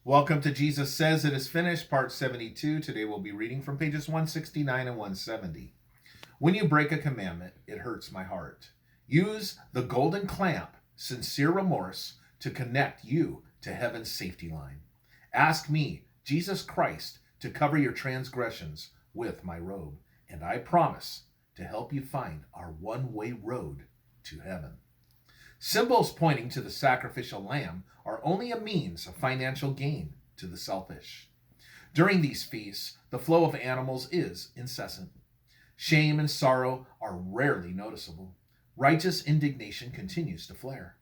Welcome to Jesus Says It Is Finished, part 72. Today we'll be reading from pages 169 and 170. When you break a commandment, it hurts my heart. Use the golden clamp, sincere remorse, to connect you to heaven's safety line. Ask me, Jesus Christ, to cover your transgressions with my robe, and I promise to help you find our one-way road to heaven. Symbols pointing to the sacrificial lamb are only a means of financial gain to the selfish. During these feasts, the flow of animals is incessant. Shame and sorrow are rarely noticeable. Righteous indignation continues to flare.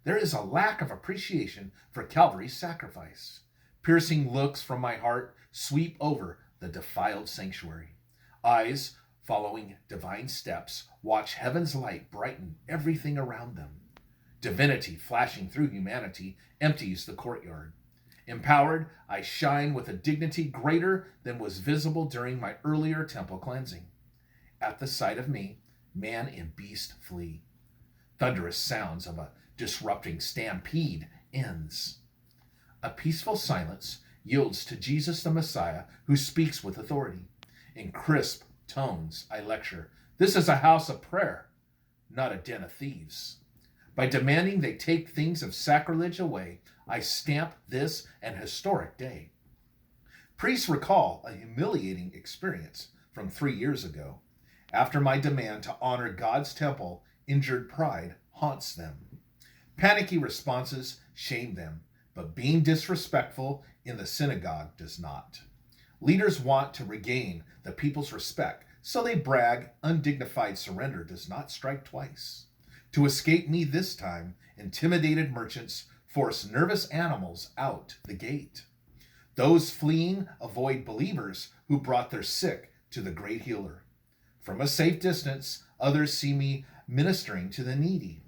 There is a lack of appreciation for Calvary's sacrifice. Piercing looks from my heart sweep over the defiled sanctuary. Eyes, following divine steps, watch heaven's light brighten everything around them. Divinity flashing through humanity empties the courtyard. Empowered, I shine with a dignity greater than was visible during my earlier temple cleansing. At the sight of me, man and beast flee. Thunderous sounds of a disrupting stampede ends. A peaceful silence yields to Jesus the Messiah, who speaks with authority. In crisp tones, I lecture, "This is a house of prayer, not a den of thieves." By demanding they take things of sacrilege away, I stamp this an historic day. Priests recall a humiliating experience from 3 years ago. After my demand to honor God's temple, injured pride haunts them. Panicky responses shame them, but being disrespectful in the synagogue does not. Leaders want to regain the people's respect, so they brag. Undignified surrender does not strike twice. To escape me this time, intimidated merchants force nervous animals out the gate. Those fleeing avoid believers who brought their sick to the great healer. From a safe distance, others see me ministering to the needy.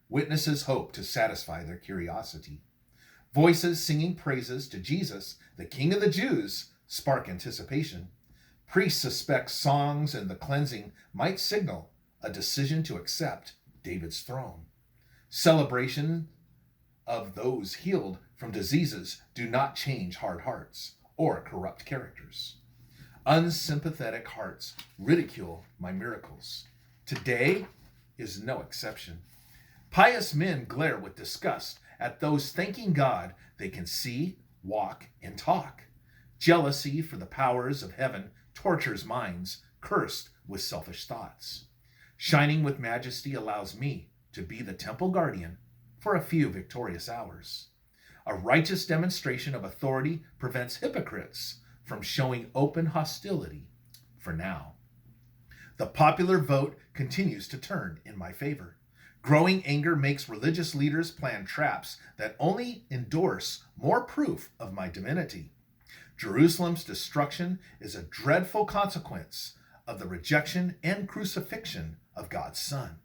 Witnesses hope to satisfy their curiosity. Voices singing praises to Jesus, the King of the Jews, spark anticipation. Priests suspect songs and the cleansing might signal a decision to accept David's throne. Celebration of those healed from diseases do not change hard hearts or corrupt characters. Unsympathetic hearts ridicule my miracles. Today is no exception. Pious men glare with disgust at those thanking God they can see, walk, and talk. Jealousy for the powers of heaven tortures minds cursed with selfish thoughts. Shining with majesty allows me to be the temple guardian for a few victorious hours. A righteous demonstration of authority prevents hypocrites from showing open hostility for now. The popular vote continues to turn in my favor. Growing anger makes religious leaders plan traps that only endorse more proof of my divinity. Jerusalem's destruction is a dreadful consequence of the rejection and crucifixion of God's Son.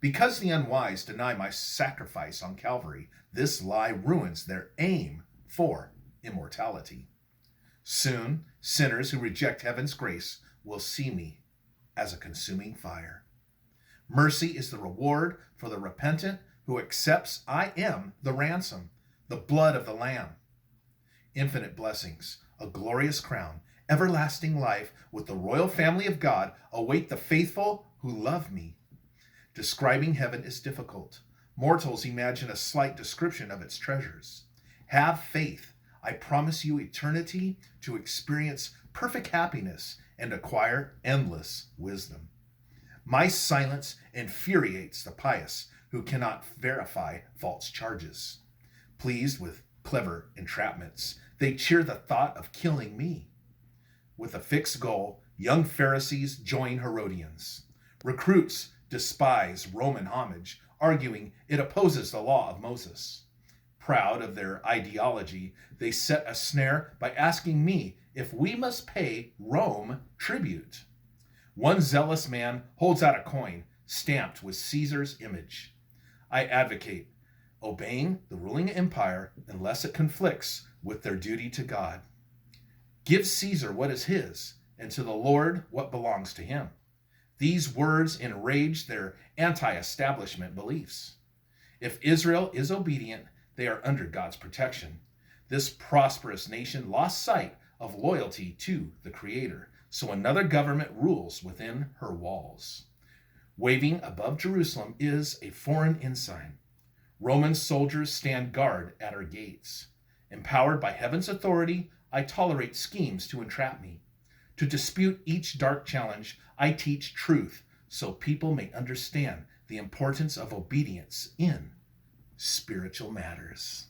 Because the unwise deny my sacrifice on Calvary, this lie ruins their aim for immortality. Soon, sinners who reject heaven's grace will see me as a consuming fire. Mercy is the reward for the repentant who accepts I am the ransom, the blood of the Lamb. Infinite blessings, a glorious crown, everlasting life with the royal family of God await the faithful who love me. Describing heaven is difficult. Mortals imagine a slight description of its treasures. Have faith. I promise you eternity to experience perfect happiness and acquire endless wisdom. My silence infuriates the pious who cannot verify false charges. Pleased with clever entrapments, they cheer the thought of killing me. With a fixed goal, young Pharisees join Herodians. Recruits despise Roman homage, arguing it opposes the law of Moses. Proud of their ideology, they set a snare by asking me if we must pay Rome tribute. One zealous man holds out a coin stamped with Caesar's image. I advocate obeying the ruling empire unless it conflicts with their duty to God. Give Caesar what is his, and to the Lord what belongs to him. These words enrage their anti-establishment beliefs. If Israel is obedient, they are under God's protection. This prosperous nation lost sight of loyalty to the Creator, so another government rules within her walls. Waving above Jerusalem is a foreign ensign. Roman soldiers stand guard at our gates. Empowered by heaven's authority, I tolerate schemes to entrap me. To dispute each dark challenge, I teach truth so people may understand the importance of obedience in spiritual matters.